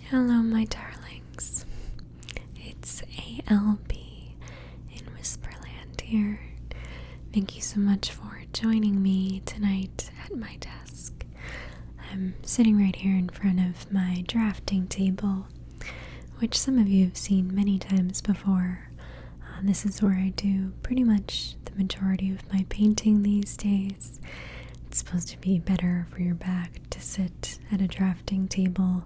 Hello, my darlings. It's ALB in Whisperland here. Thank you so much for joining me tonight at my desk. I'm sitting right here in front of my drafting table, which some of you have seen many times before. This is where I do pretty much the majority of my painting these days. It's supposed to be better for your back to sit at a drafting table,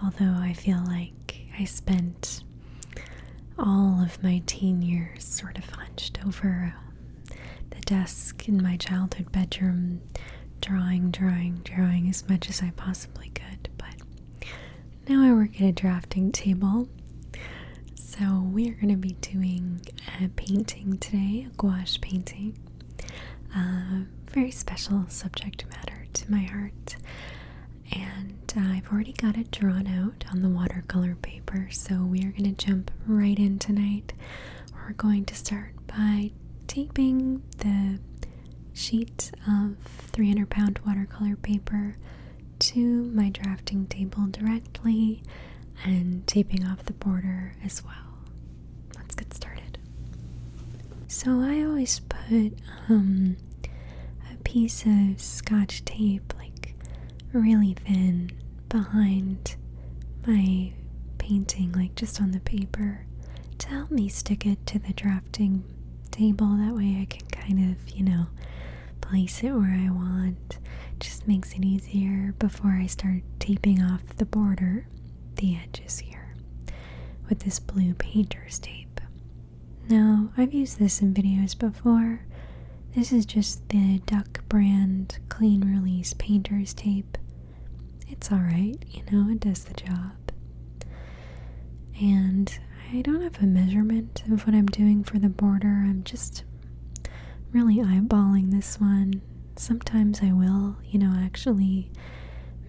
although I feel like I spent all of my teen years sort of hunched over the desk in my childhood bedroom, drawing as much as I possibly could. But now I work at a drafting table, so we are going to be doing a painting today, a gouache painting. Very special subject matter to my heart. And I've already got it drawn out on the watercolor paper, so we are going to jump right in tonight. We're going to start by taping the sheet of 300-pound watercolor paper to my drafting table directly and taping off the border as well. Let's get started. So I always put a piece of Scotch tape, like really thin, behind my painting, like just on the paper, to help me stick it to the drafting table. That way I can kind of, place it where I want. Just makes it easier before I start taping off the border, the edges here, with this blue painter's tape. Now, I've used this in videos before. This is just the Duck brand clean release painter's tape. It's alright, it does the job. And I don't have a measurement of what I'm doing for the border. I'm just really eyeballing this one. Sometimes I will, actually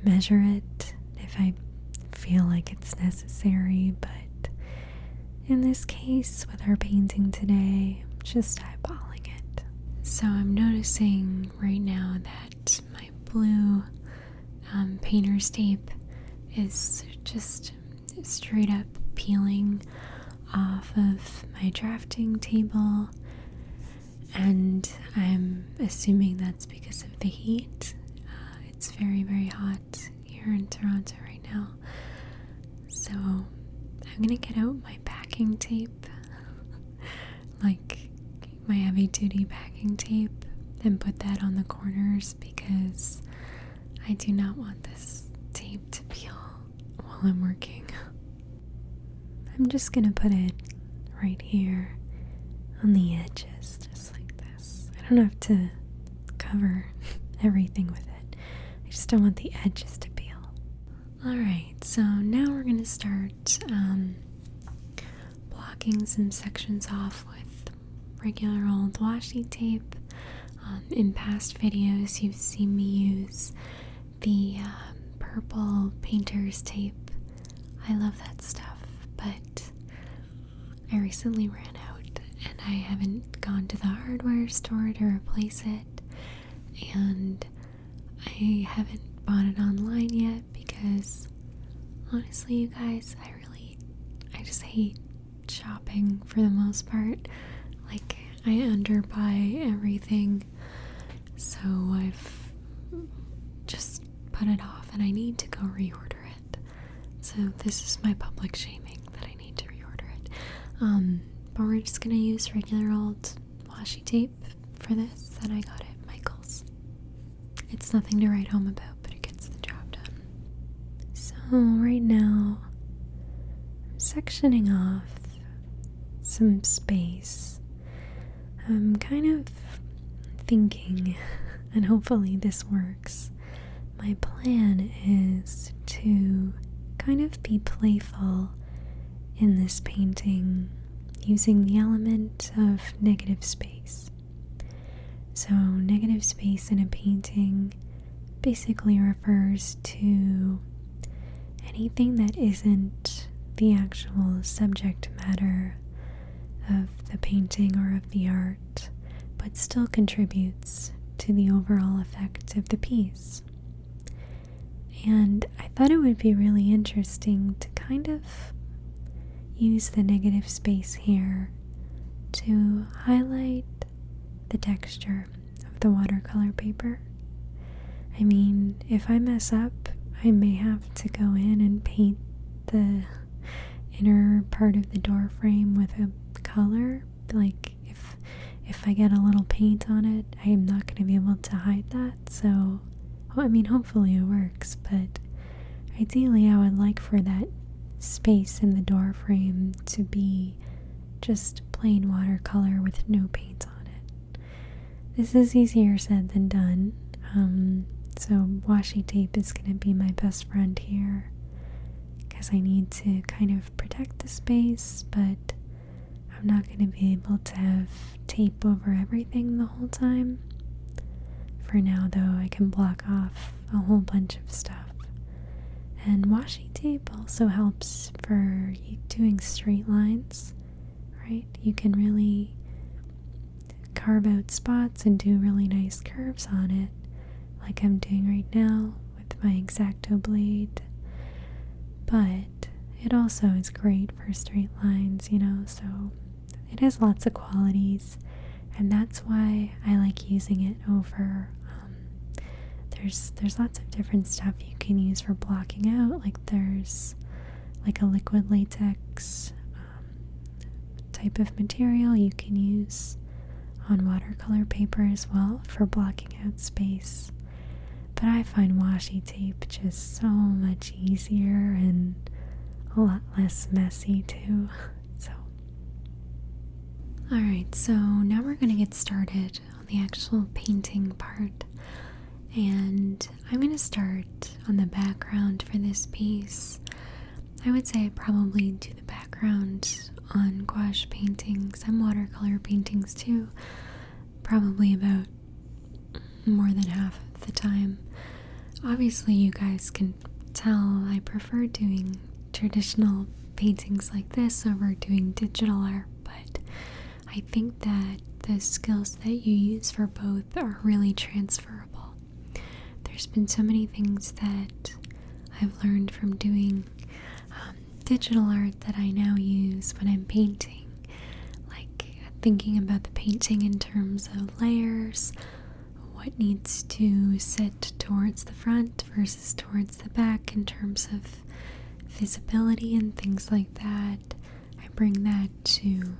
measure it if I feel like it's necessary, but in this case, with our painting today, I'm just eyeballing it. So I'm noticing right now that my blue painter's tape is just straight up peeling off of my drafting table, and I'm assuming that's because of the heat. It's very, very hot here in Toronto right now, so I'm gonna get out my packing tape, like my heavy-duty packing tape, and put that on the corners because I do not want this tape to peel while I'm working. I'm just gonna put it right here on the edges, just like this. I don't have to cover everything with it. I just don't want the edges to peel. Alright, so now we're gonna start blocking some sections off with regular old washi tape. In past videos, you've seen me use the purple painter's tape. I love that stuff, but I recently ran out and I haven't gone to the hardware store to replace it, and I haven't bought it online yet because honestly, you guys, I just hate shopping for the most part. Like, I underbuy everything, so I've just put it off and I need to go reorder it. So this is my public shaming that I need to reorder it. But we're just gonna use regular old washi tape for this that I got at Michael's. It's nothing to write home about, but it gets the job done. So right now, I'm sectioning off some space. I'm kind of thinking, and hopefully this works, my plan is to kind of be playful in this painting using the element of negative space. So negative space in a painting basically refers to anything that isn't the actual subject matter of the painting or of the art, but still contributes to the overall effect of the piece. And I thought it would be really interesting to kind of use the negative space here to highlight the texture of the watercolor paper. I mean, if I mess up, I may have to go in and paint the inner part of the door frame with a color. Like, if I get a little paint on it, I am not going to be able to hide that. So, I mean, hopefully it works, but ideally I would like for that space in the door frame to be just plain watercolor with no paint on it. This is easier said than done. So washi tape is going to be my best friend here because I need to kind of protect the space, but I'm not going to be able to have tape over everything the whole time. For now though, I can block off a whole bunch of stuff. And washi tape also helps for doing straight lines, right? You can really carve out spots and do really nice curves on it, like I'm doing right now with my X-Acto blade. But it also is great for straight lines, so it has lots of qualities, and that's why I like using it over there's lots of different stuff you can use for blocking out. Like there's like a liquid latex type of material you can use on watercolor paper as well for blocking out space. But I find washi tape just so much easier and a lot less messy too. Alright, so now we're going to get started on the actual painting part. And I'm going to start on the background for this piece. I would say I probably do the background on gouache paintings and watercolor paintings too. Probably about more than half of the time. Obviously, you guys can tell I prefer doing traditional paintings like this over doing digital art, but I think that the skills that you use for both are really transferable. There's been so many things that I've learned from doing digital art that I now use when I'm painting, like thinking about the painting in terms of layers, what needs to sit towards the front versus towards the back in terms of visibility and things like that. I bring that to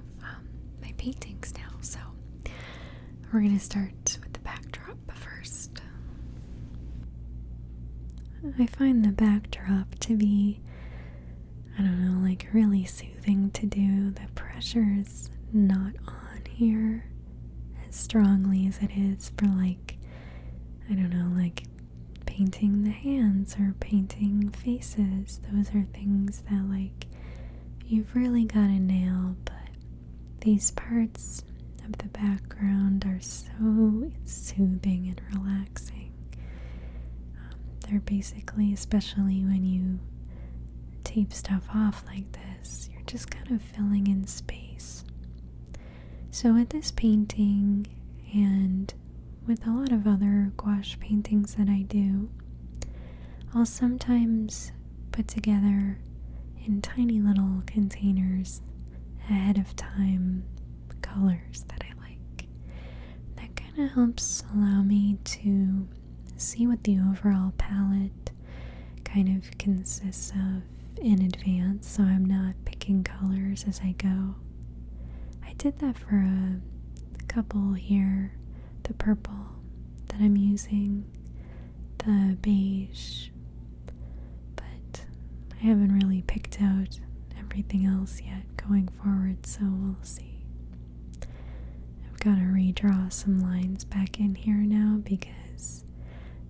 my paintings now. So we're going to start with the backdrop first. I find the backdrop to be, like really soothing to do. The pressure is not on here as strongly as it is for like painting the hands or painting faces. Those are things that like you've really got to nail, but these parts of the background are so soothing and relaxing. They're basically, especially when you tape stuff off like this, you're just kind of filling in space. So with this painting and with a lot of other gouache paintings that I do, I'll sometimes put together in tiny little containers ahead of time colors that I like. That kind of helps allow me to see what the overall palette kind of consists of in advance, so I'm not picking colors as I go. I did that for a couple here, the purple that I'm using, the beige, but I haven't really picked out everything else yet going forward, so we'll see. I've got to redraw some lines back in here now because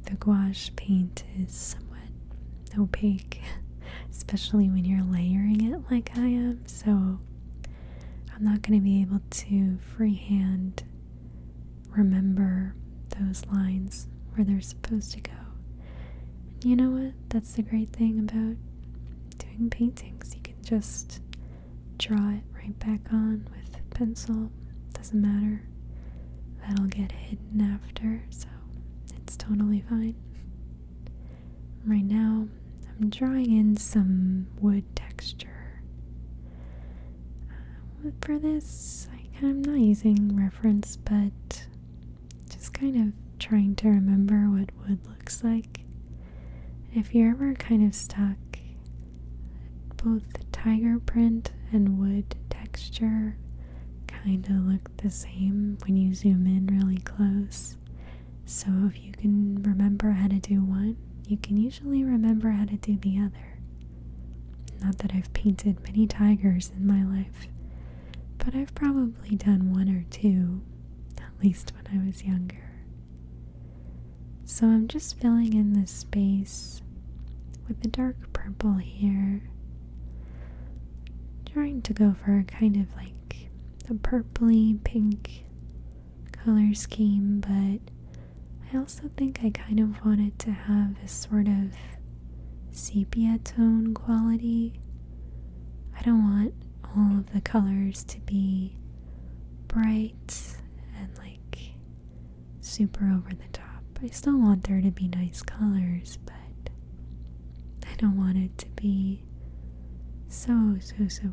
the gouache paint is somewhat opaque, especially when you're layering it like I am, so I'm not going to be able to freehand remember those lines where they're supposed to go. And you know what? That's the great thing about doing paintings. You can just draw it right back on with pencil. Doesn't matter. That'll get hidden after, so it's totally fine. right now I'm drawing in some wood texture. For this, I'm not using reference, but just kind of trying to remember what wood looks like. If you're ever kind of stuck, both tiger print and wood texture kind of look the same when you zoom in really close. So if you can remember how to do one, you can usually remember how to do the other. Not that I've painted many tigers in my life, but I've probably done one or two, at least when I was younger. So I'm just filling in this space with the dark purple here, trying to go for a kind of like a purpley pink color scheme, but I also think I kind of want it to have a sort of sepia tone quality. I don't want all of the colors to be bright and like super over the top. I still want there to be nice colors, but I don't want it to be so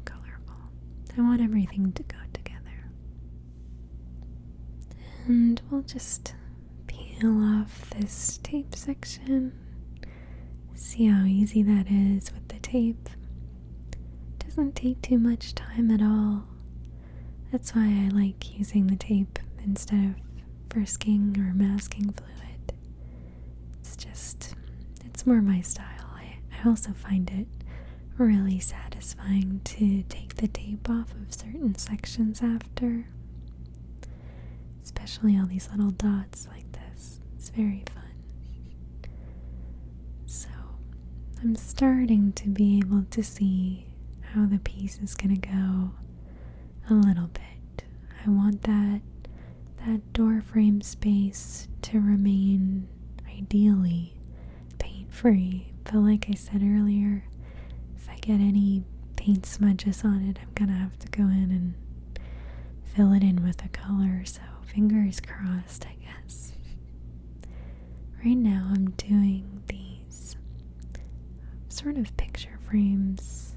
colorful. I want everything to go together. And we'll just peel off this tape section. See how easy that is with the tape. Doesn't take too much time at all. That's why I like using the tape instead of frisking or masking fluid. It's more my style. I also find it really satisfying to take the tape off of certain sections after. Especially all these little dots like this. It's very fun. So, I'm starting to be able to see how the piece is gonna go a little bit. I want that door frame space to remain ideally paint-free, but like I said earlier, if I get any paint smudges on it, I'm gonna have to go in and fill it in with a color, so fingers crossed, I guess. Right now I'm doing these sort of picture frames.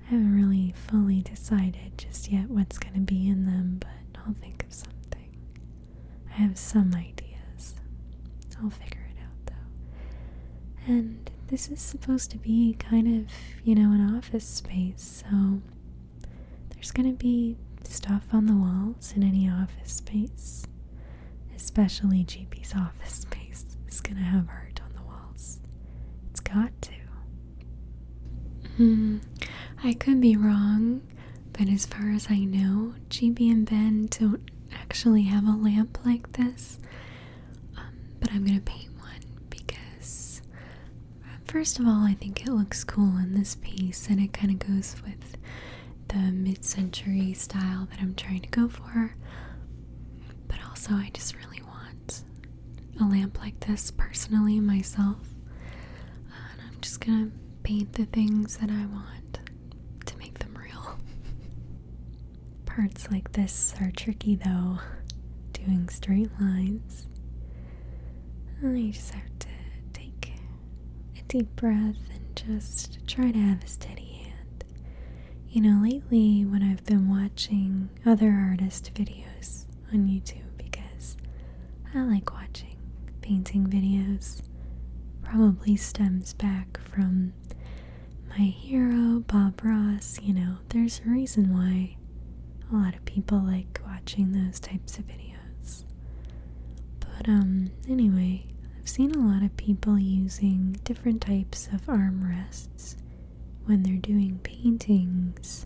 I haven't really fully decided just yet what's gonna be in them, but I'll think of something. I have some ideas. I'll figure it out though. And this is supposed to be kind of, an office space, so there's gonna be stuff on the walls in any office space. Especially GP's office space is gonna have art on the walls. It's got to. I could be wrong, but as far as I know, Gibi and Ben don't actually have a lamp like this. But I'm gonna paint one because, first of all, I think it looks cool in this piece, and it kind of goes with the mid-century style that I'm trying to go for. But also, I just really want a lamp like this personally myself, and I'm just gonna paint the things that I want to make them real. Parts like this are tricky though, doing straight lines. And you just have to take a deep breath and just try to have a steady hand. Lately when I've been watching other artist videos on YouTube, because I like watching painting videos, probably stems back from my hero, Bob Ross. There's a reason why a lot of people like watching those types of videos. But anyway, I've seen a lot of people using different types of armrests when they're doing paintings,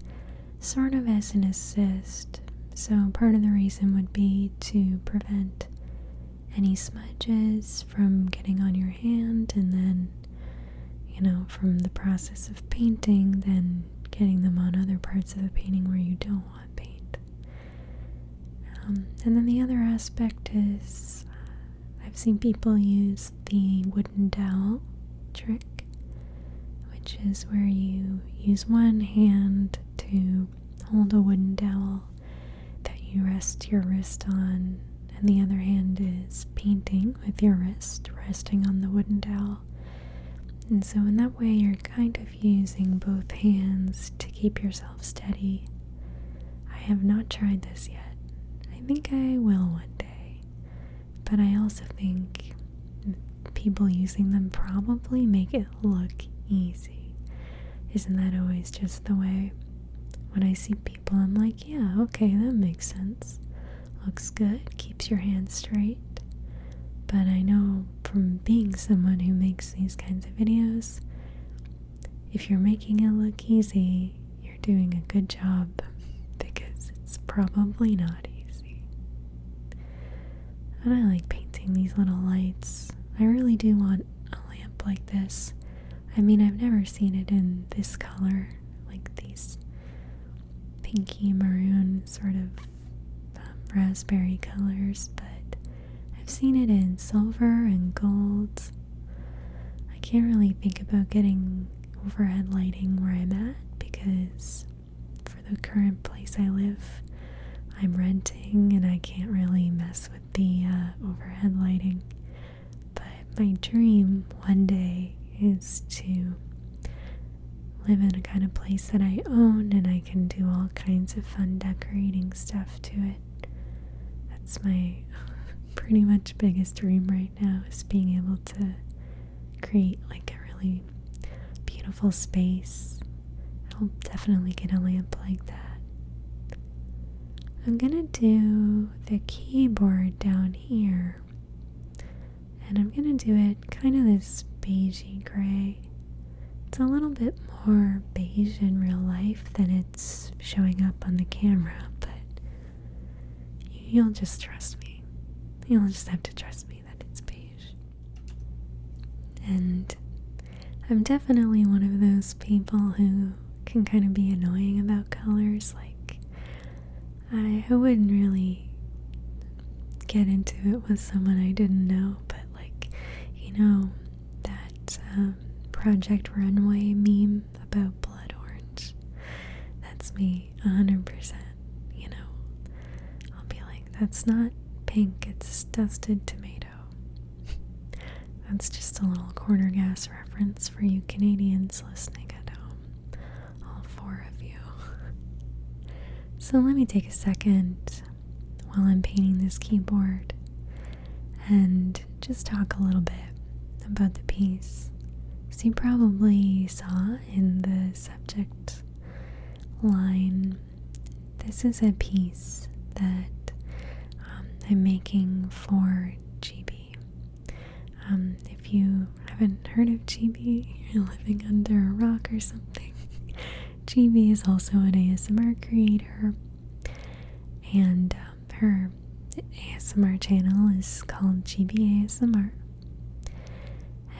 sort of as an assist. So part of the reason would be to prevent any smudges from getting on your hand, and then, from the process of painting, then getting them on other parts of the painting where you don't want paint. And then the other aspect is, I've seen people use the wooden dowel trick, which is where you use one hand to hold a wooden dowel that you rest your wrist on, and the other hand is painting with your wrist resting on the wooden dowel. And so in that way, you're kind of using both hands to keep yourself steady. I have not tried this yet. I think I will one day. But I also think people using them probably make it look easy. Isn't that always just the way? When I see people, I'm like, yeah, okay, that makes sense. Looks good, keeps your hands straight. But I know from being someone who makes these kinds of videos, if you're making it look easy, you're doing a good job, because it's probably not easy. And I like painting these little lights. I really do want a lamp like this. I mean, I've never seen it in this color, like these pinky maroon sort of raspberry colors, but I've seen it in silver and gold. I can't really think about getting overhead lighting where I'm at, because for the current place I live, I'm renting and I can't really mess with the overhead lighting. But my dream one day is to live in a kind of place that I own, and I can do all kinds of fun decorating stuff to it. That's my pretty much biggest dream right now, is being able to create like a really beautiful space. I'll definitely get a lamp like that. I'm gonna do the keyboard down here, and I'm gonna do it kind of this beigey gray. It's a little bit more beige in real life than it's showing up on the camera, but you'll just trust me. You'll just have to trust me that it's beige. And I'm definitely one of those people who can kind of be annoying about colors. Like, I wouldn't really get into it with someone I didn't know, but like, you know, that Project Runway meme about blood orange. That's me, 100%. You know, I'll be like, that's not pink, it's dusted tomato. That's just a little corner gas reference for you Canadians listening at home. All 4 of you. So let me take a second while I'm painting this keyboard and just talk a little bit about the piece. So you probably saw in the subject line, this is a piece that I'm making for Gibi. If you haven't heard of Gibi, you're living under a rock or something. Gibi is also an ASMR creator, and her ASMR channel is called Gibi ASMR.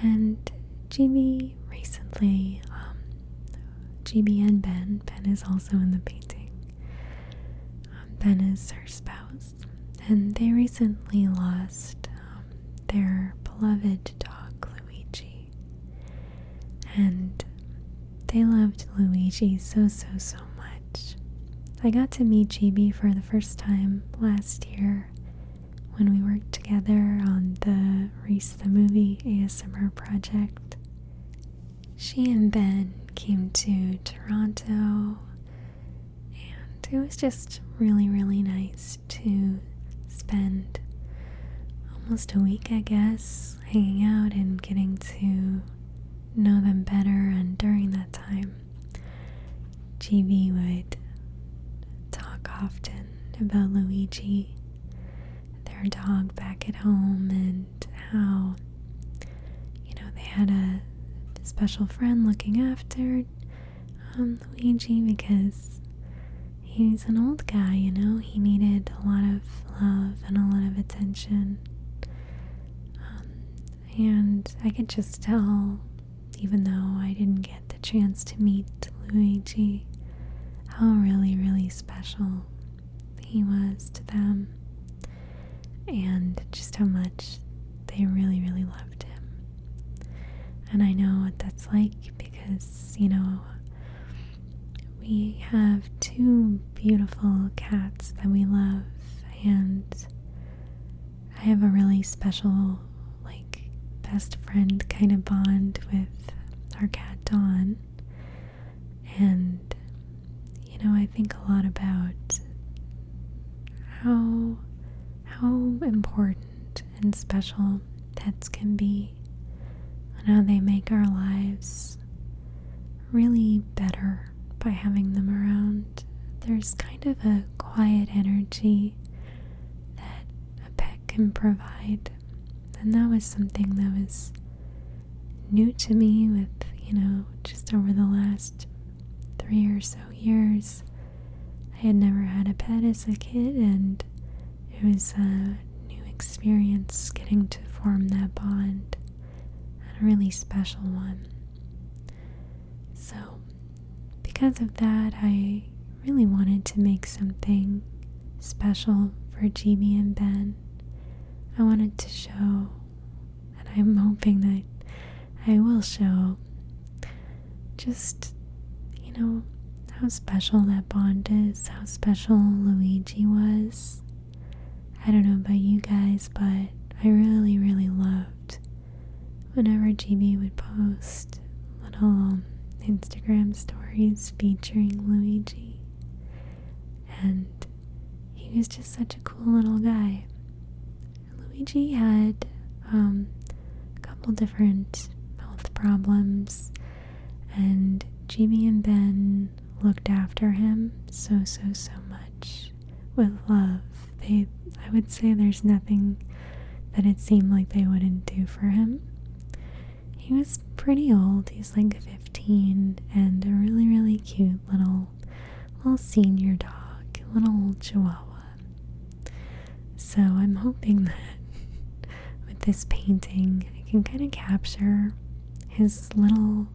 And Gibi recently, Gibi and Ben is also in the painting. Ben is her spouse, and they recently lost their beloved dog, Luigi. And they loved Luigi so much. I got to meet Gibi for the first time last year when we worked together on the Reese the Movie ASMR project. She and Ben came to Toronto, and it was just really nice to spend almost a week, I guess, hanging out and getting to know them better. And during that time, Gibi would talk often about Luigi, their dog back at home, and how, you know, they had a special friend looking after Luigi, because he's an old guy, you know, he needed a lot of love and a lot of attention. And I could just tell, even though I didn't get the chance to meet Luigi, how really special he was to them, and just how much they really loved him. And I know what that's like, because, you know, we have 2 beautiful cats that we love, and I have a really special, like, best friend kind of bond with our cat Dawn. And, I think a lot about how important and special pets can be, and how they make our lives really better by having them around. There's kind of a quiet energy that a pet can provide, and that was something that was new to me with, just over the last 3 or so years. I had never had a pet as a kid, and it was a new experience getting to form that bond, and a really special one. So, because of that, I really wanted to make something special for Gibi and Ben. I wanted to show, and I'm hoping that I will show, just, how special that bond is, how special Luigi was. I don't know about you guys, but I really, really loved whenever Gibi would post little Instagram stories featuring Luigi. And he was just such a cool little guy. Luigi had a couple different health problems, and Gibi and Ben looked after him so much with love. I would say there's nothing that it seemed like they wouldn't do for him. He was pretty old. He's like 15, and a really, really cute little senior dog, a little chihuahua. So I'm hoping that with this painting I can kind of capture his little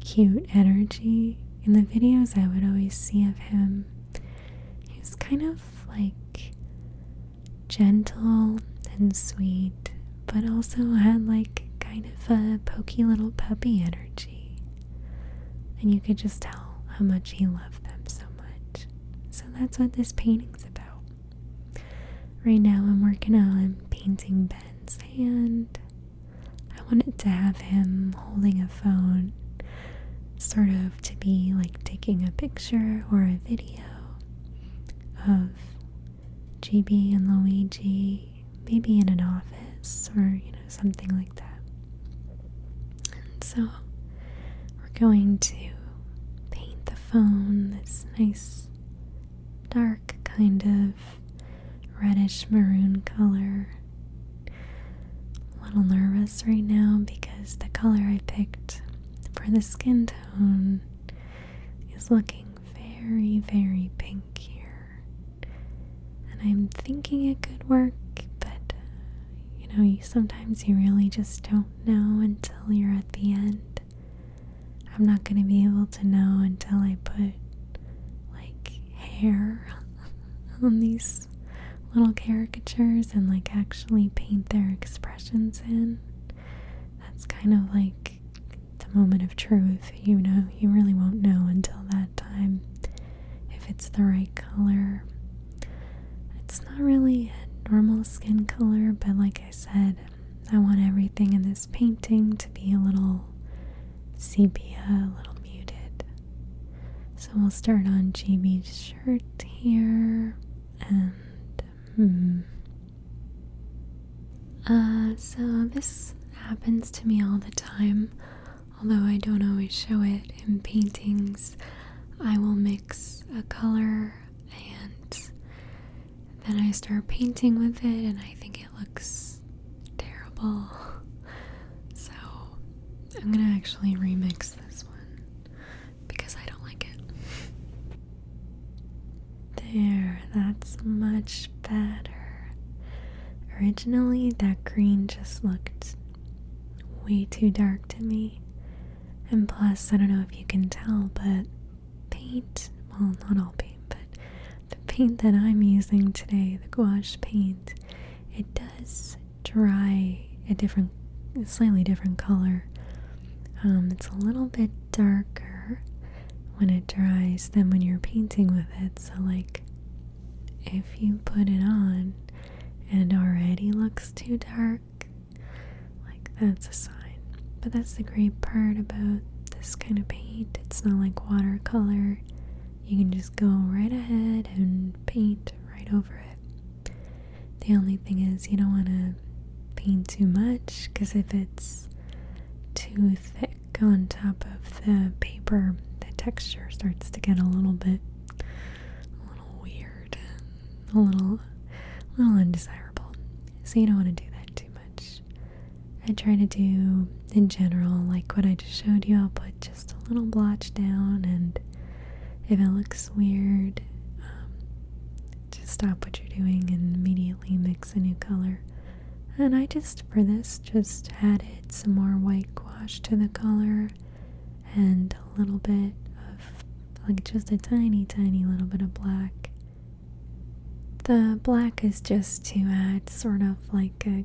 cute energy. In the videos I would always see of him, he was kind of like gentle and sweet, but also had like kind of a pokey little puppy energy, and you could just tell how much he loved them so much. So that's what this painting's about. Right now I'm working on painting Ben's hand. I wanted to have him holding a phone, sort of to be like taking a picture or a video of Gibi and Luigi, maybe in an office or something like that. And so we're going to paint the phone this nice dark kind of reddish maroon color. A little nervous right now because the color I picked for the skin tone is looking very, very pink here, and I'm thinking it could work, but sometimes you really just don't know until you're at the end. I'm not going to be able to know until I put like hair on these little caricatures and like actually paint their expressions in. That's kind of like the moment of truth. You really won't know until that time if it's the right color. It's not really a normal skin color, but like I said, I want everything in this painting to be a little sepia, a little muted. So we'll start on Gibi's shirt here, and so this happens to me all the time, although I don't always show it in paintings. I will mix a color and then I start painting with it, and I think it looks terrible. So I'm gonna actually remix this one because I don't like it. There, that's much better. Originally, that green just looked way too dark to me. And plus, I don't know if you can tell, but paint, well, not all paint, but the paint that I'm using today, the gouache paint, it does dry a slightly different color. It's a little bit darker when it dries than when you're painting with it. So like, if you put it on and it already looks too dark, like that's a sign. But that's the great part about this kind of paint. It's not like watercolor. You can just go right ahead and paint right over it. The only thing is you don't want to paint too much, because if it's too thick on top of the paper, the texture starts to get a little weird, a little undesirable. So you don't want to do that too much. I try to do, in general, like what I just showed you, I'll put just a little blotch down, and if it looks weird, just stop what you're doing and immediately mix a new color. And I just, for this, just added some more white gouache to the color and a little bit of, like, just a tiny little bit of black. The black is just to add sort of like a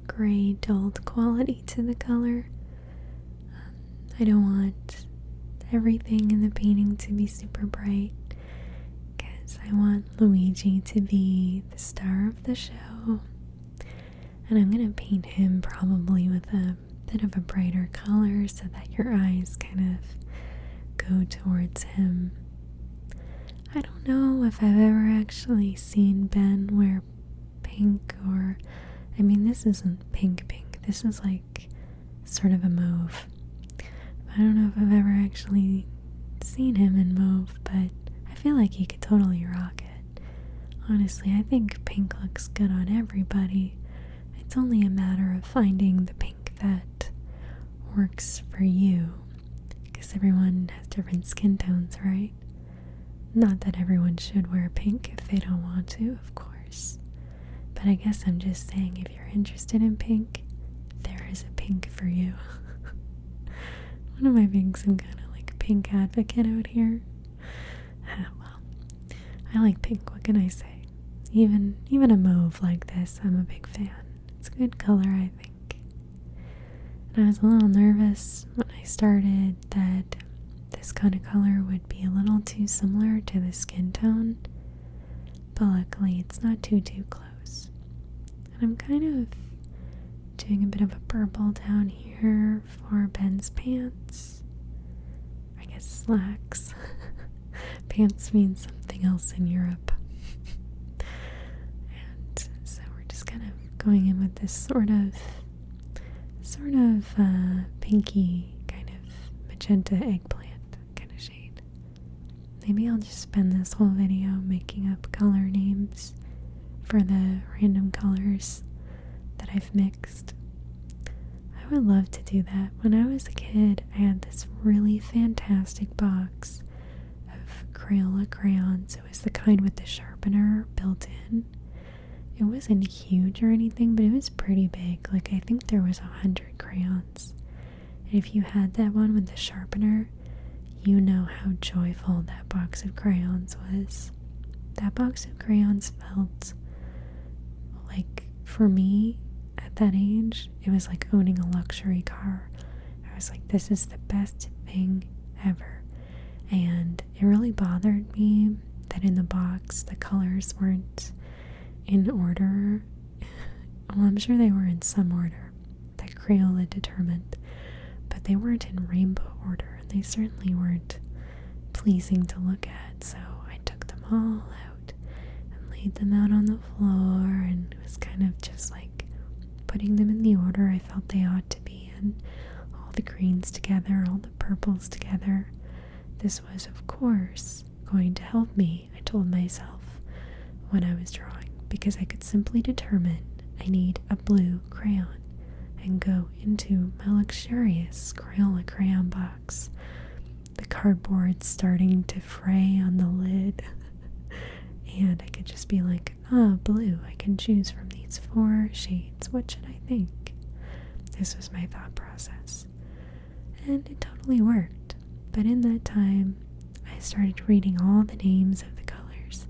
gray dulled quality to the color. I don't want everything in the painting to be super bright, because I want Luigi to be the star of the show. And I'm going to paint him probably with a bit of a brighter color so that your eyes kind of go towards him. I don't know if I've ever actually seen Ben wear pink, or, I mean, this isn't pink. This is like sort of a mauve. I don't know if I've ever actually seen him in mauve, but I feel like he could totally rock it. Honestly, I think pink looks good on everybody. It's only a matter of finding the pink that works for you, because everyone has different skin tones, right? Not that everyone should wear pink if they don't want to, of course. But I guess I'm just saying, if you're interested in pink, there is a pink for you. What am I being, some kind of like pink advocate out here? Well, I like pink, what can I say? Even a mauve like this, I'm a big fan. It's a good color, I think. And I was a little nervous when I started that this kind of color would be a little too similar to the skin tone, but luckily it's not too close. And I'm kind of doing a bit of a purple down here for Ben's pants. I guess slacks. Pants means something else in Europe. And so we're just kind of going in with this sort of pinky kind of magenta eggplant kind of shade. Maybe I'll just spend this whole video making up color names for the random colors that I've mixed. I would love to do that. When I was a kid, I had this really fantastic box of Crayola crayons. It was the kind with the sharpener built in. It wasn't huge or anything, but it was pretty big. Like, I think there was 100 crayons. And if you had that one with the sharpener, you know how joyful that box of crayons was. That box of crayons felt like, for me, at that age, it was like owning a luxury car. I was like, this is the best thing ever. And it really bothered me that in the box, the colors weren't in order. Well, I'm sure they were in some order that Crayola determined, but they weren't in rainbow order, and they certainly weren't pleasing to look at. So I took them all out and laid them out on the floor, and it was kind of just like putting them in the order I felt they ought to be in. All the greens together, all the purples together. This was, of course, going to help me, I told myself, when I was drawing, because I could simply determine I need a blue crayon and go into my luxurious Crayola crayon box. The cardboard starting to fray on the lid. And I could just be like, blue, I can choose from these 4 shades. What should I think? This was my thought process. And it totally worked. But in that time, I started reading all the names of the colors.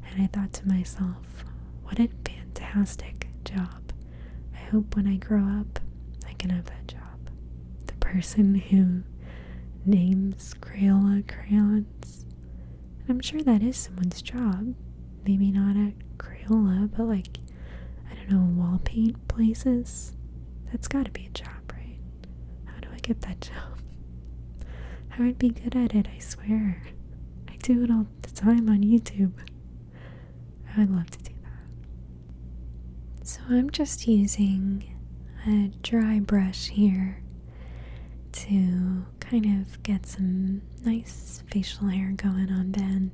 And I thought to myself, what a fantastic job. I hope when I grow up, I can have that job. The person who names Crayola crayons. I'm sure that is someone's job. Maybe not at Crayola, but like, I don't know, wall paint places. That's gotta be a job, right? get that job. I would be good at it, I swear. I do it all the time on YouTube. I would love to do that. So I'm just using a dry brush here to kind of get some nice facial hair going on Ben.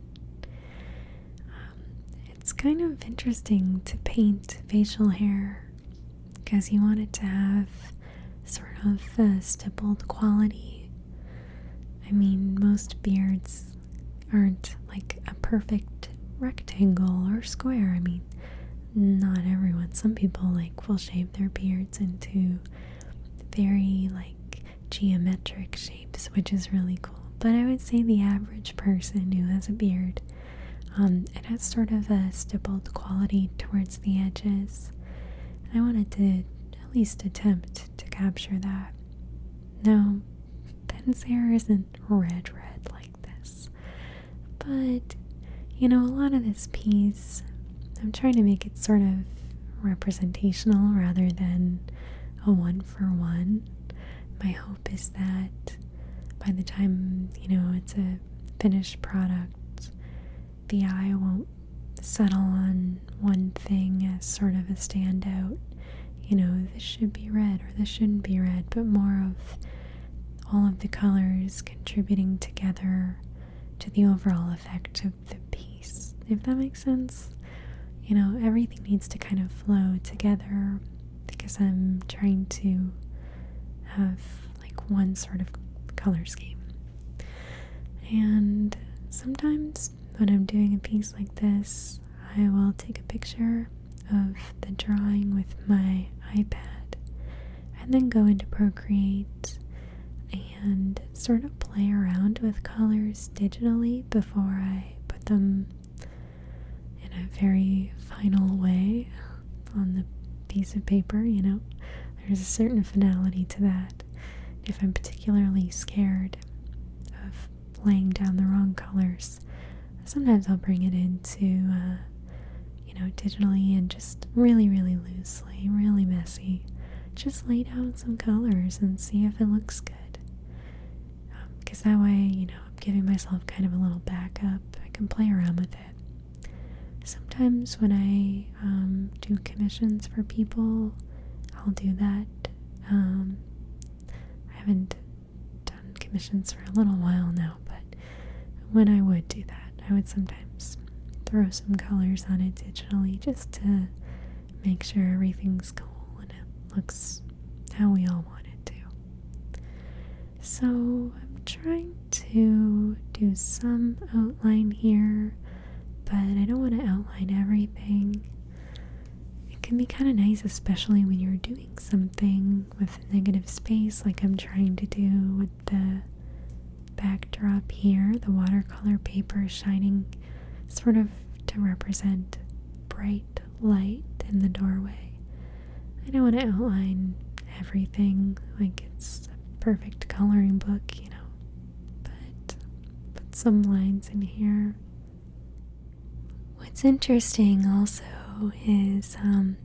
It's kind of interesting to paint facial hair because you want it to have sort of a stippled quality. I mean, most beards aren't like a perfect rectangle or square. I mean, not everyone. Some people like will shave their beards into very like geometric shapes, which is really cool. But I would say the average person who has a beard, it has sort of a stippled quality towards the edges. And I wanted to at least attempt to capture that. Now, Ben's hair isn't red like this, but you know, a lot of this piece, I'm trying to make it sort of representational rather than a one-for-one. My hope is that by the time, you know, it's a finished product, the eye won't settle on one thing as sort of a standout. You know, this should be red or this shouldn't be red, but more of all of the colors contributing together to the overall effect of the piece, if that makes sense. You know, everything needs to kind of flow together because I'm trying to have like one sort of color scheme. And sometimes when I'm doing a piece like this, I will take a picture of the drawing with my iPad and then go into Procreate and sort of play around with colors digitally before I put them in a very final way on the piece of paper, you know. There's a certain finality to that. If I'm particularly scared of laying down the wrong colors, sometimes I'll bring it into, you know, digitally and just really loosely, really messy, just lay down some colors and see if it looks good. Because that way, you know, I'm giving myself kind of a little backup. I can play around with it. Sometimes when I do commissions for people, I'll do that. I haven't done commissions for a little while now, but when I would do that, I would sometimes throw some colors on it digitally just to make sure everything's cool and it looks how we all want it to. So I'm trying to do some outline here, but I don't want to outline everything. It can be kind of nice, especially when you're doing something with negative space like I'm trying to do with the backdrop here. The watercolor paper shining sort of to represent bright light in the doorway. I don't want to outline everything like it's a perfect coloring book, you know, but put some lines in here. What's interesting also is in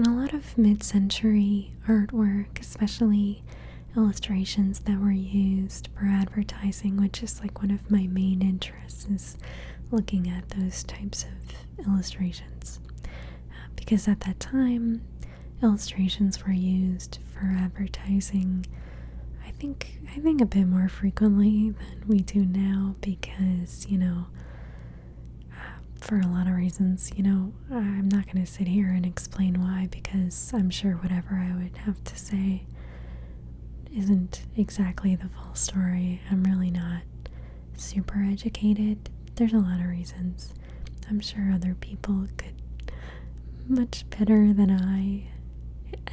a lot of mid-century artwork, especially illustrations that were used for advertising, which is like one of my main interests, is looking at those types of illustrations. Because at that time, illustrations were used for advertising, I think a bit more frequently than we do now because, you know, for a lot of reasons, you know, I'm not going to sit here and explain why, because I'm sure whatever I would have to say isn't exactly the full story. I'm really not super educated. There's a lot of reasons. I'm sure other people could much better than I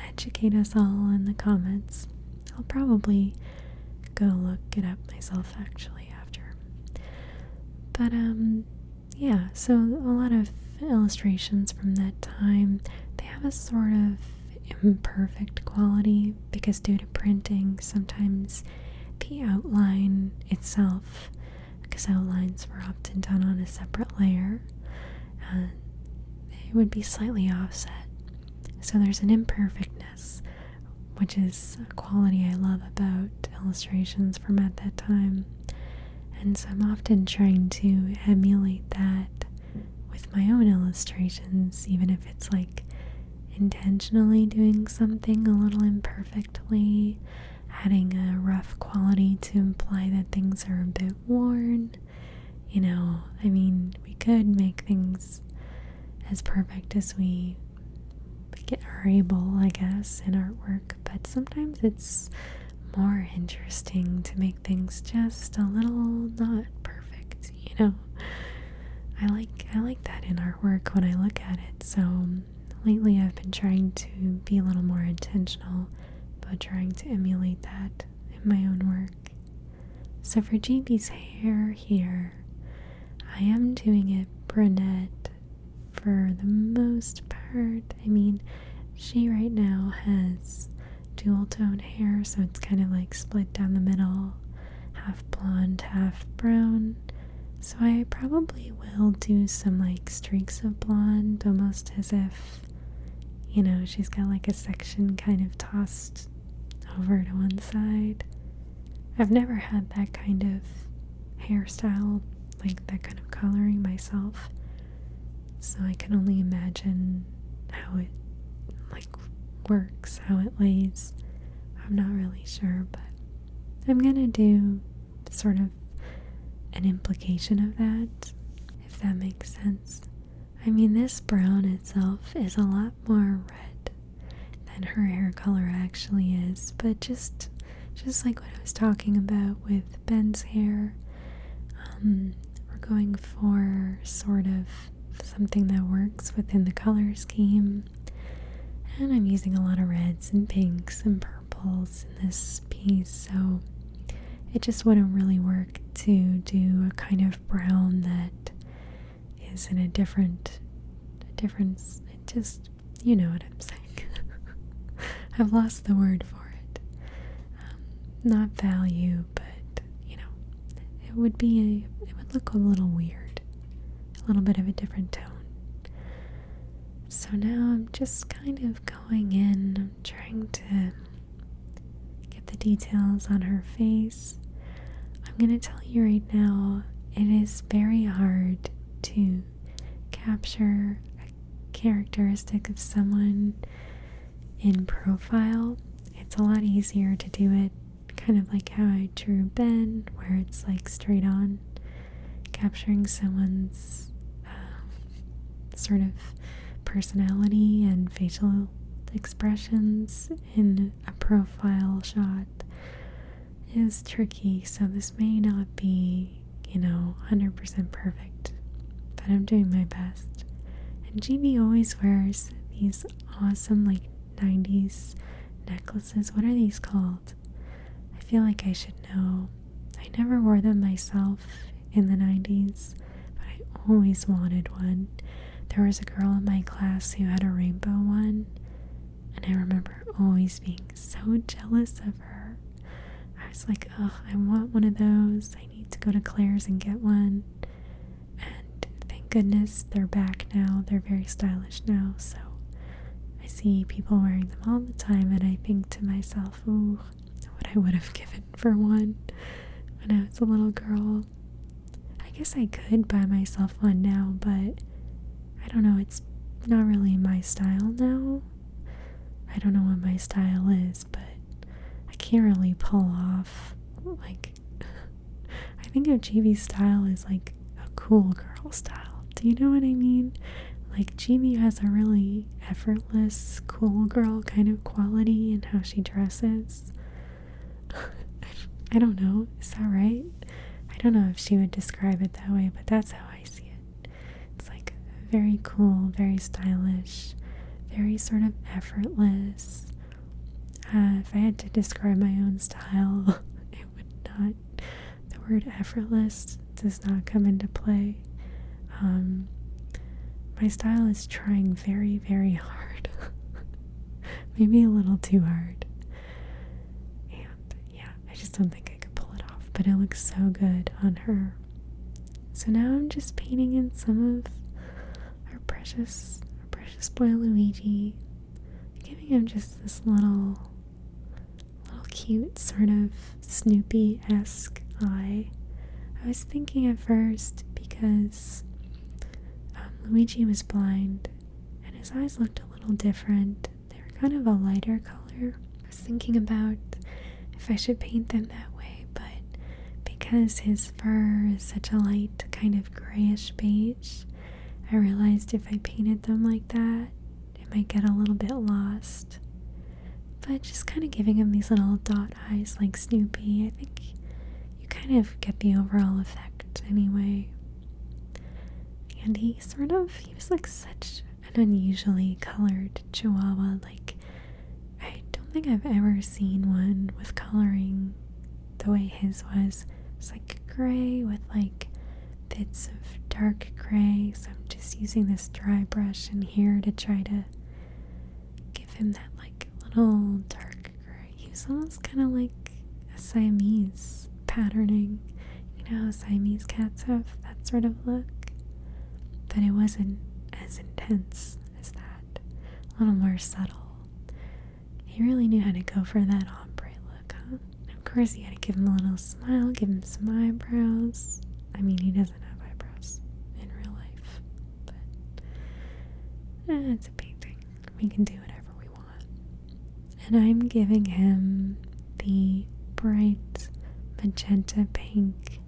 educate us all in the comments. I'll probably go look it up myself actually after. But yeah, so a lot of illustrations from that time, they have a sort of imperfect quality because due to printing, sometimes the outline itself, because outlines were often done on a separate layer, it would be slightly offset. So there's an imperfectness which is a quality I love about illustrations from at that time. And so I'm often trying to emulate that with my own illustrations, even if it's like intentionally doing something a little imperfectly, adding a rough quality to imply that things are a bit worn. You know, I mean, we could make things as perfect as we are able, I guess, in artwork, but sometimes it's more interesting to make things just a little not perfect, you know. I like that in artwork when I look at it. So lately I've been trying to be a little more intentional about trying to emulate that in my own work. So for Gibi's hair here, I am doing it brunette for the most part. I mean, she right now has dual tone hair, so it's kind of like split down the middle, half blonde, half brown. So I probably will do some like streaks of blonde, almost as if, you know, she's got like a section kind of tossed over to one side. I've never had that kind of hairstyle, like that kind of coloring myself, so I can only imagine how it like works, how it lays. I'm not really sure, but I'm gonna do sort of an implication of that, if that makes sense. I mean, this brown itself is a lot more red than her hair color actually is, but just like what I was talking about with Ben's hair, we're going for sort of something that works within the color scheme, and I'm using a lot of reds and pinks and purples in this piece, so it just wouldn't really work to do a kind of brown that is in a different, it just, you know what I'm saying. I've lost the word for it. Not value, but, you know, it would look a little weird, a little bit of a different tone. So now I'm just kind of going in, I'm trying to get the details on her face. I'm going to tell you right now, it is very hard to capture a characteristic of someone in profile. It's a lot easier to do it kind of like how I drew Ben, where it's like straight on, capturing someone's sort of personality and facial expressions in a profile shot is tricky. So this may not be, you know, 100% perfect, but I'm doing my best. And Gibi always wears these awesome like 90s necklaces. What are these called? I feel like I should know. I never wore them myself in the 90s, but I always wanted one. There was a girl in my class who had a rainbow one, and I remember always being so jealous of her. I was like, oh, I want one of those. I need to go to Claire's and get one. And thank goodness they're back now. They're very stylish now, so I see people wearing them all the time, and I think to myself, ooh, what I would have given for one when I was a little girl. I guess I could buy myself one now, but I don't know, it's not really my style now. I don't know what my style is, but I can't really pull off, like, I think of Gibi's style as like a cool girl style. Do you know what I mean? Like, Gibi has a really effortless, cool girl kind of quality in how she dresses. I don't know, is that right? I don't know if she would describe it that way, but that's how I see it. It's like very cool, very stylish, very sort of effortless. If I had to describe my own style, it would not, the word effortless does not come into play. My style is trying very, very hard. Maybe a little too hard. And yeah, I just don't think I could pull it off, but it looks so good on her. So now I'm just painting in some of our precious boy Luigi, giving him just this little cute sort of Snoopy-esque eye. I was thinking at first because Luigi was blind and his eyes looked a little different. They were kind of a lighter color. I was thinking about if I should paint them that way, but because his fur is such a light kind of grayish beige, I realized if I painted them like that, it might get a little bit lost. But just kind of giving him these little dot eyes like Snoopy, I think you kind of get the overall effect anyway. And he was like such an unusually colored Chihuahua. Like, I don't think I've ever seen one with coloring the way his was. It's like gray with like bits of dark gray. So I'm just using this dry brush in here to try to give him that like little dark gray. He was almost kind of like a Siamese patterning. You know how Siamese cats have that sort of look? But it wasn't as intense as that. A little more subtle. He really knew how to go for that ombre look, huh? And of course you gotta give him a little smile, give him some eyebrows. I mean, he doesn't have eyebrows in real life. But it's a painting. We can do whatever we want. And I'm giving him the bright magenta pink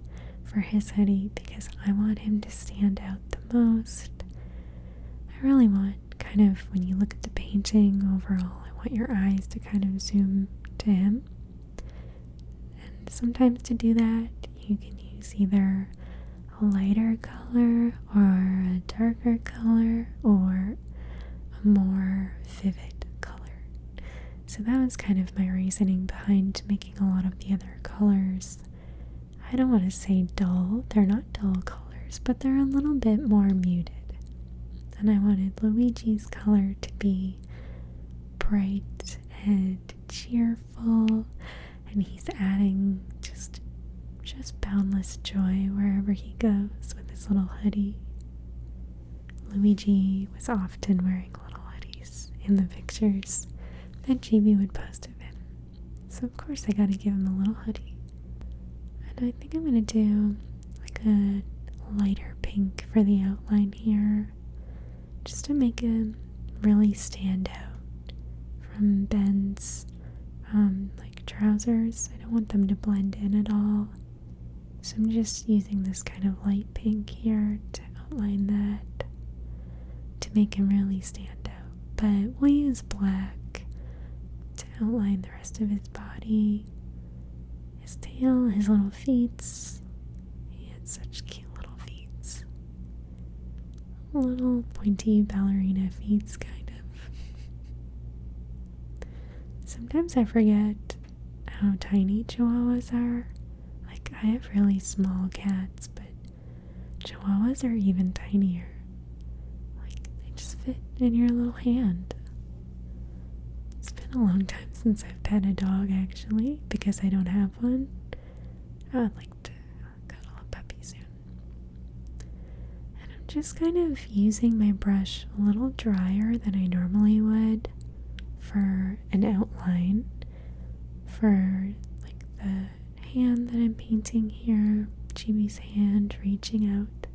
for his hoodie because I want him to stand out the most. I really want kind of, when you look at the painting overall, I want your eyes to kind of zoom to him. And sometimes to do that, you can use either a lighter color or a darker color or a more vivid color. So that was kind of my reasoning behind making a lot of the other colors. I don't want to say dull, they're not dull colors, but they're a little bit more muted. And I wanted Luigi's color to be bright and cheerful, and he's adding just boundless joy wherever he goes with his little hoodie. Luigi was often wearing little hoodies in the pictures that Gibi would post of him. So of course I gotta give him a little hoodie. And I think I'm going to do like a lighter pink for the outline here, just to make him really stand out from Ben's like trousers. I don't want them to blend in at all. So I'm just using this kind of light pink here to outline that, to make him really stand out. But we'll use black to outline the rest of his body. His tail, his little feet. He had such cute little feet. Little pointy ballerina feet, kind of. Sometimes I forget how tiny Chihuahuas are. Like, I have really small cats, but Chihuahuas are even tinier. Like, they just fit in your little hand. It's been a long time since I've pet a dog, actually, because I don't have one. I would like to cuddle a puppy soon. And I'm just kind of using my brush a little drier than I normally would for an outline. For like the hand that I'm painting here, Gibi's hand reaching out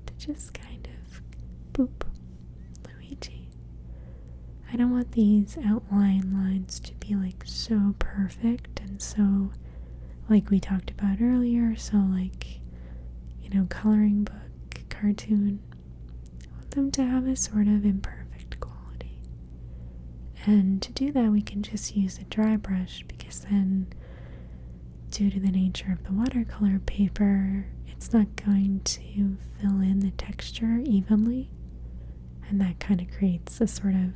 to just kind of boop, Luigi. I don't want these outline lines to be like so perfect and so, like we talked about earlier, so like, you know, coloring book, cartoon. I want them to have a sort of imperfect quality. And to do that, we can just use a dry brush, because then, due to the nature of the watercolor paper, it's not going to fill in the texture evenly, and that kind of creates a sort of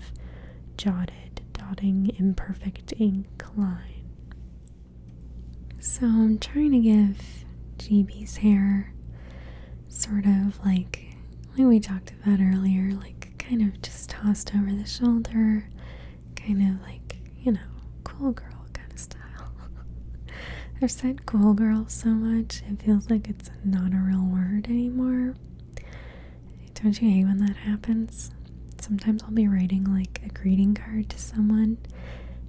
dotting imperfect ink line. So I'm trying to give Gibi's hair sort of like we talked about earlier, like kind of just tossed over the shoulder, kind of like, you know, cool girl kind of style. I've said cool girl so much, it feels like it's not a real word anymore. Don't you hate when that happens? Sometimes I'll be writing like a greeting card to someone,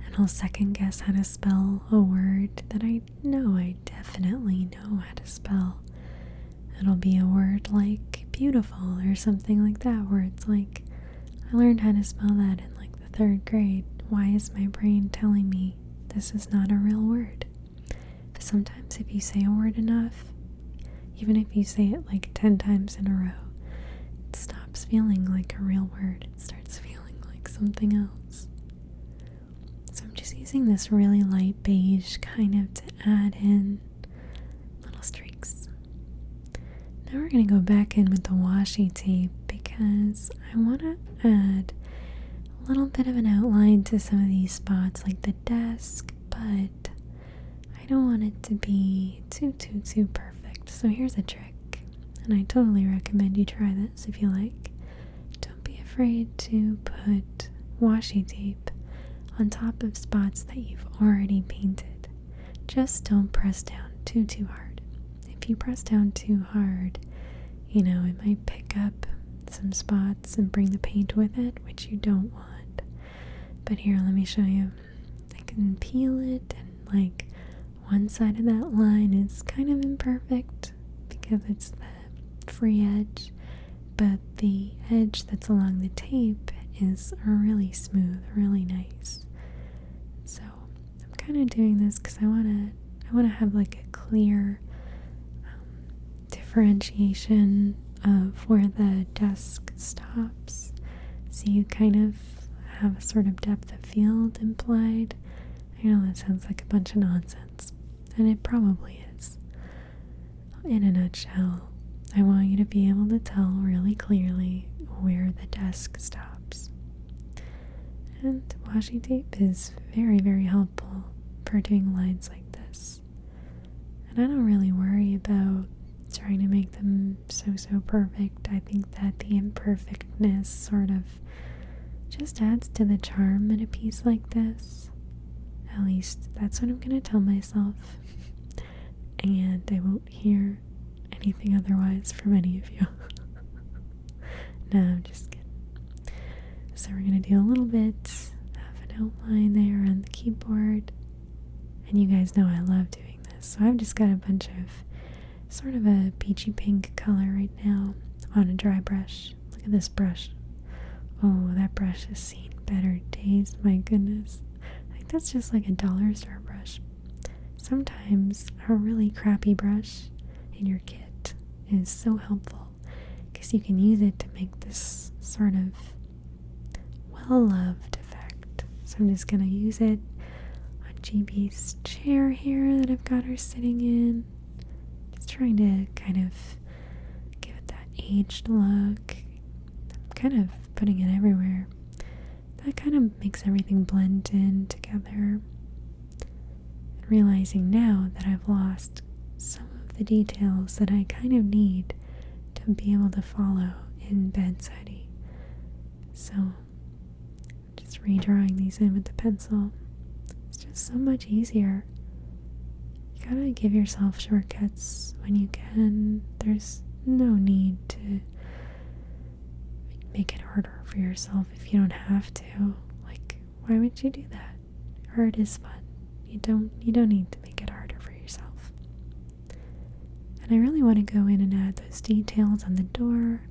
and I'll second guess how to spell a word that I know I definitely know how to spell. It'll be a word like beautiful or something like that, where it's like, I learned how to spell that in like the 3rd grade. Why is my brain telling me this is not a real word? But sometimes if you say a word enough, even if you say it like 10 times in a row, it stops feeling like a real word. It starts feeling like something else. So I'm just using this really light beige kind of to add in little streaks. Now we're going to go back in with the washi tape because I want to add a little bit of an outline to some of these spots like the desk, but I don't want it to be too perfect. So here's a trick, and I totally recommend you try this if you like. Don't be afraid to put washi tape on top of spots that you've already painted. Just don't press down too hard. If you press down too hard, it might pick up some spots and bring the paint with it, which you don't want. But here, let me show you. I can peel it, and like one side of that line is kind of imperfect because it's the free edge, but the edge that's along the tape is really smooth, really nice. So I'm kind of doing this because I want to have like a clear differentiation of where the desk stops, so you kind of have a sort of depth of field implied. I know that sounds like a bunch of nonsense, and it probably is. In a nutshell, I want you to be able to tell really clearly where the desk stops. And washi tape is very helpful for doing lines like this. And I don't really worry about trying to make them so perfect. I think that the imperfectness sort of just adds to the charm in a piece like this. At least that's what I'm going to tell myself. And I won't hear anything otherwise from any of you. No, I'm just kidding. So we're going to do a little bit of an outline there on the keyboard. And you guys know I love doing this. So I've just got a bunch of sort of a peachy pink color right now on a dry brush. Look at this brush. Oh, that brush has seen better days, my goodness. I think that's just like a dollar store brush. Sometimes a really crappy brush in your kit is so helpful because you can use it to make this sort of well-loved effect. So I'm just going to use it on GB's chair here that I've got her sitting in. Trying to kind of give it that aged look. I'm kind of putting it everywhere. That kind of makes everything blend in together. And realizing now that I've lost some of the details that I kind of need to be able to follow in Ben's hoodie. So just redrawing these in with the pencil. It's just so much easier. You gotta give yourself shortcuts when you can. There's no need to make it harder for yourself if you don't have to. Like, why would you do that? Art is fun. You don't need to make it harder for yourself. And I really want to go in and add those details on the door.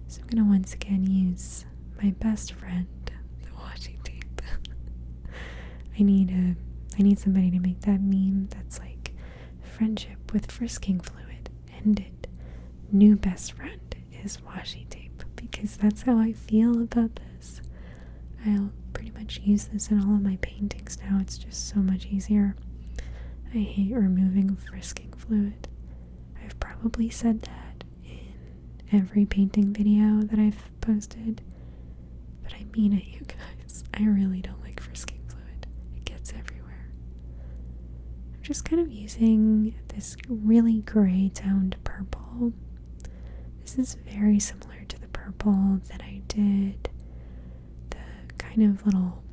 So I'm gonna once again use my best friend, the washi tape. I need somebody to make that meme that's like, friendship with frisking fluid ended. New best friend is washi tape, because that's how I feel about this. I'll pretty much use this in all of my paintings now. It's just so much easier. I hate removing frisking fluid. I've probably said that in every painting video that I've posted, but I mean it, you guys. I really don't like frisking fluid. It gets everywhere. Just kind of using this really gray toned purple. This is very similar to the purple that I did the kind of little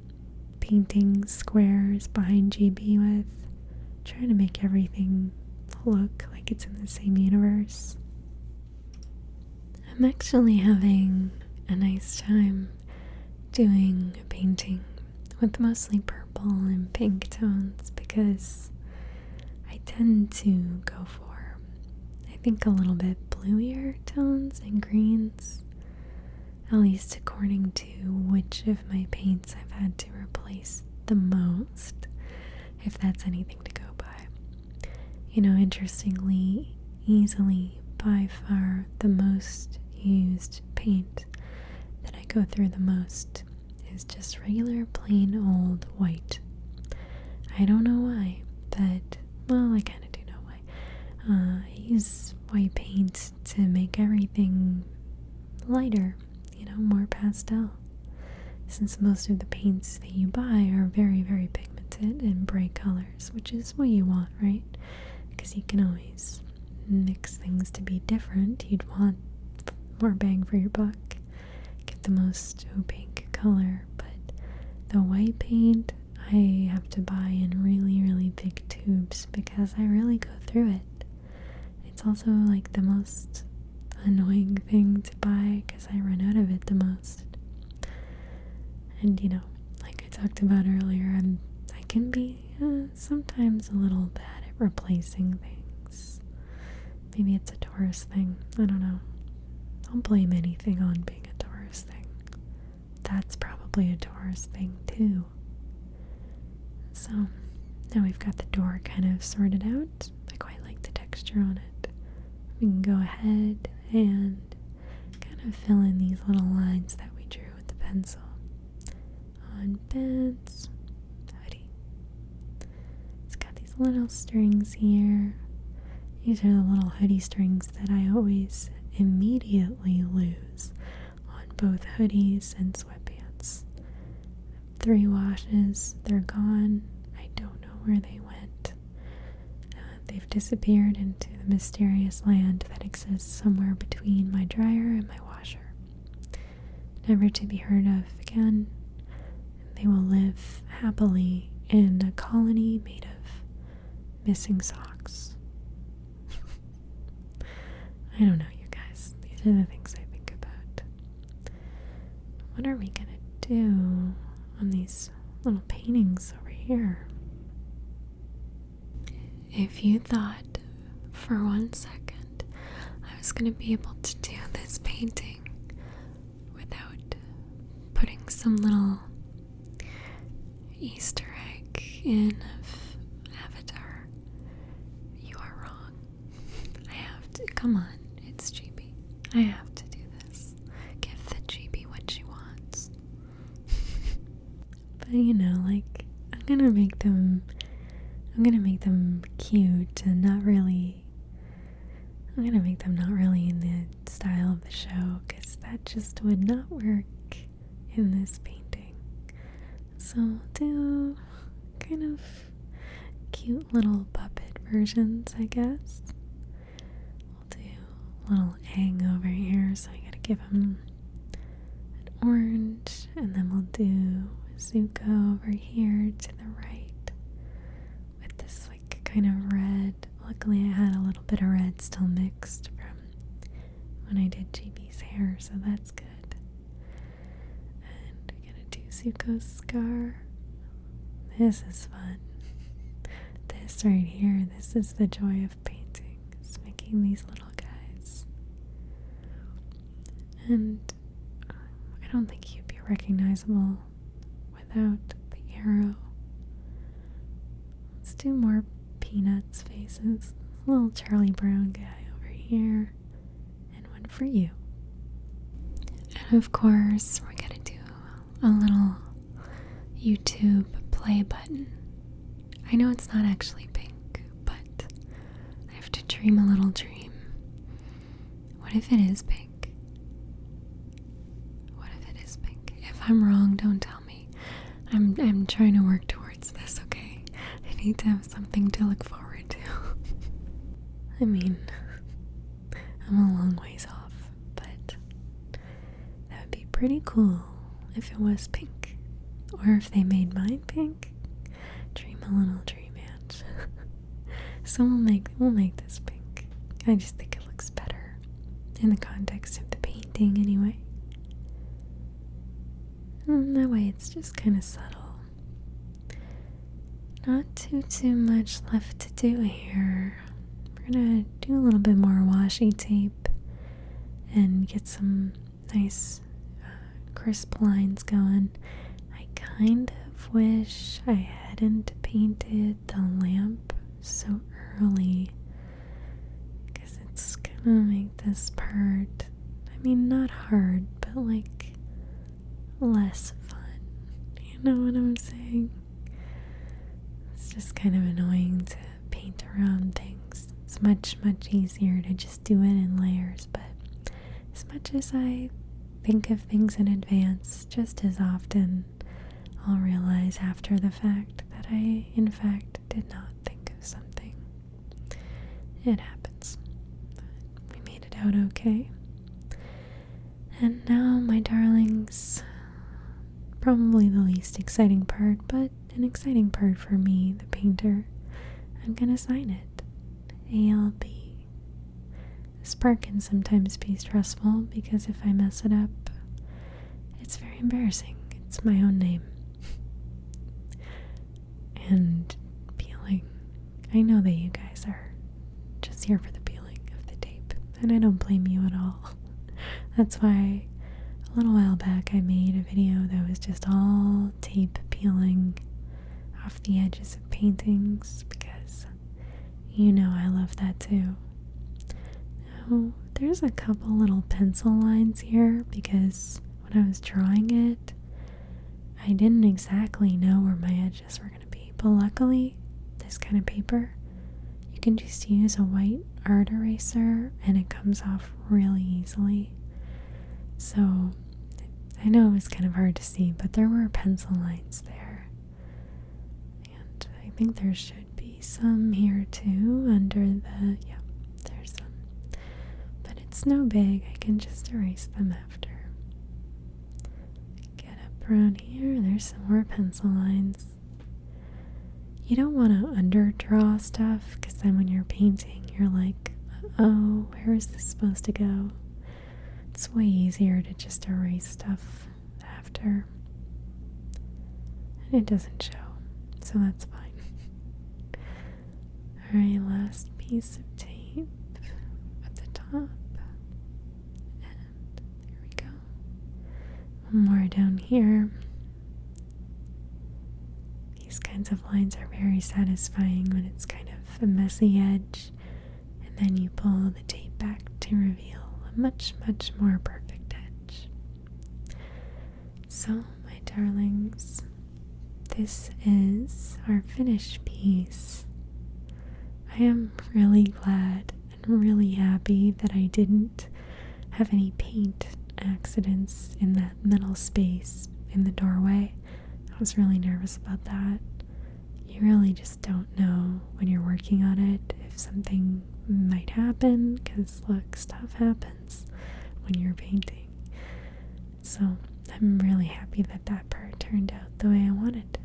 painting squares behind GB with, trying to make everything look like it's in the same universe. I'm actually having a nice time doing a painting with mostly purple and pink tones because I tend to go for, I think, a little bit bluier tones and greens, at least according to which of my paints I've had to replace the most, if that's anything to go by. Interestingly, easily by far the most used paint that I go through the most is just regular plain old white. I don't know why, but, well, I kind of do know why. I use white paint to make everything lighter, more pastel. Since most of the paints that you buy are very, very pigmented and bright colors, which is what you want, right? Because you can always mix things to be different. You'd want more bang for your buck, get the most opaque color, but the white paint I have to buy in really, really big tubes because I really go through it. It's also like the most annoying thing to buy because I run out of it the most. And like I talked about earlier, I can be sometimes a little bad at replacing things. Maybe it's a Taurus thing. I don't know. Don't blame anything on being a Taurus thing. That's probably a Taurus thing too. So now we've got the door kind of sorted out. I quite like the texture on it. We can go ahead and kind of fill in these little lines that we drew with the pencil on Ben's hoodie. It's got these little strings here. These are the little hoodie strings that I always immediately lose on both hoodies and sweatpants. 3 washes, they're gone. I don't know where they went. They've disappeared into the mysterious land that exists somewhere between my dryer and my washer. Never to be heard of again. They will live happily in a colony made of missing socks. I don't know, you guys. These are the things I think about. What are we gonna do on these little paintings over here? If you thought for 1 second I was going to be able to do this painting without putting some little Easter egg in of Avatar, you are wrong. I have to. Come on, it's Gibi. I have to do this. Give the Gibi what she wants. But like, I'm gonna make them cute and not really. I'm gonna make them not really in the style of the show, because that just would not work in this painting. So I'll do kind of cute little puppet versions, I guess. We'll do a little Aang over here, so I gotta give him an orange, and then we'll do Zuko over here to the right with this like kind of red. Luckily I had a little bit of red still mixed from when I did Gibi's hair, so that's good. And we're gonna do Zuko's scar. This is fun. This right here, this is the joy of painting, is making these little guys. And I don't think he'd be recognizable without the arrow. Let's do more Peanuts faces. Little Charlie Brown guy over here, and one for you. And of course, we're gonna do a little YouTube play button. I know it's not actually pink, but I have to dream a little dream. What if it is pink? What if it is pink? If I'm wrong, don't tell me. I'm trying to work towards this, okay? I need to have something to look forward to. I mean, I'm a long ways off, but that would be pretty cool if it was pink. Or if they made mine pink. Dream a little dream, Ange. So we'll make this pink. I just think it looks better in the context of the painting anyway. And that way it's just kind of subtle. not too much left to do here. We're gonna do a little bit more washi tape and get some nice crisp lines going. I kind of wish I hadn't painted the lamp so early, because it's gonna make this part, I mean, not hard, but like less fun. You know what I'm saying? It's just kind of annoying to paint around things. It's much easier to just do it in layers, but as much as I think of things in advance, just as often I'll realize after the fact that I, in fact, did not think of something. It happens. But we made it out okay. And now, my darlings, probably the least exciting part, but an exciting part for me, the painter. I'm gonna sign it. ALB. This part can sometimes be stressful because if I mess it up, it's very embarrassing. It's my own name. And peeling. I know that you guys are just here for the peeling of the tape, and I don't blame you at all. That's why a little while back I made a video that was just all tape peeling off the edges of paintings, because you know I love that too. Now, there's a couple little pencil lines here because when I was drawing it, I didn't exactly know where my edges were going to be, but luckily, this kind of paper, you can just use a white art eraser and it comes off really easily. So, I know it was kind of hard to see, but there were pencil lines there. And I think there should be some here too, under the, yeah, there's some. But it's no big, I can just erase them after. Get up around here, there's some more pencil lines. You don't want to underdraw stuff, because then when you're painting, you're like, oh, where is this supposed to go? It's way easier to just erase stuff after. And it doesn't show, so that's fine. Alright, last piece of tape at the top. And there we go. One more down here. These kinds of lines are very satisfying when it's kind of a messy edge, and then you pull the tape back to reveal a much more perfect edge. So, my darlings, this is our finished piece. I am really glad and really happy that I didn't have any paint accidents in that middle space in the doorway. I was really nervous about that. You really just don't know when you're working on it if something might happen, because look, stuff happens when you're painting. So I'm really happy that that part turned out the way I wanted.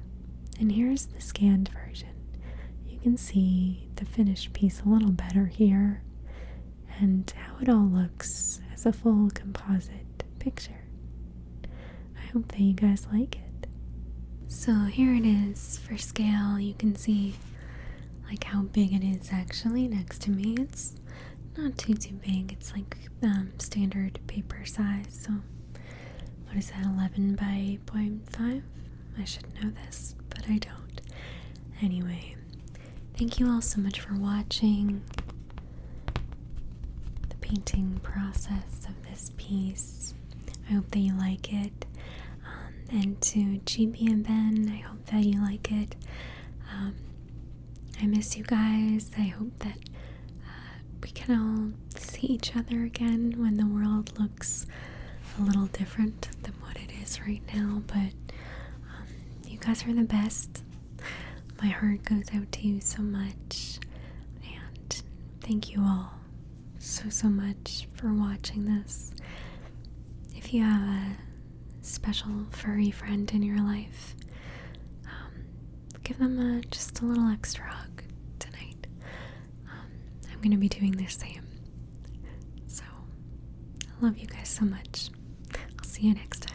And here's the scanned version. You can see the finished piece a little better here, and how it all looks as a full composite picture. I hope that you guys like it. So here it is for scale. You can see like how big it is actually next to me. It's not too big. It's like standard paper size. So what is that, 11 by 0.5? I should know this, but I don't. Anyway, thank you all so much for watching the painting process of this piece. I hope that you like it. And to Gibi and Ben, I hope that you like it. I miss you guys. I hope that we can all see each other again when the world looks a little different than what it is right now. But you guys are the best. My heart goes out to you so much. And thank you all so much for watching this. If you have a special furry friend in your life, give them just a little extra hug tonight. I'm going to be doing the same. So, I love you guys so much. I'll see you next time.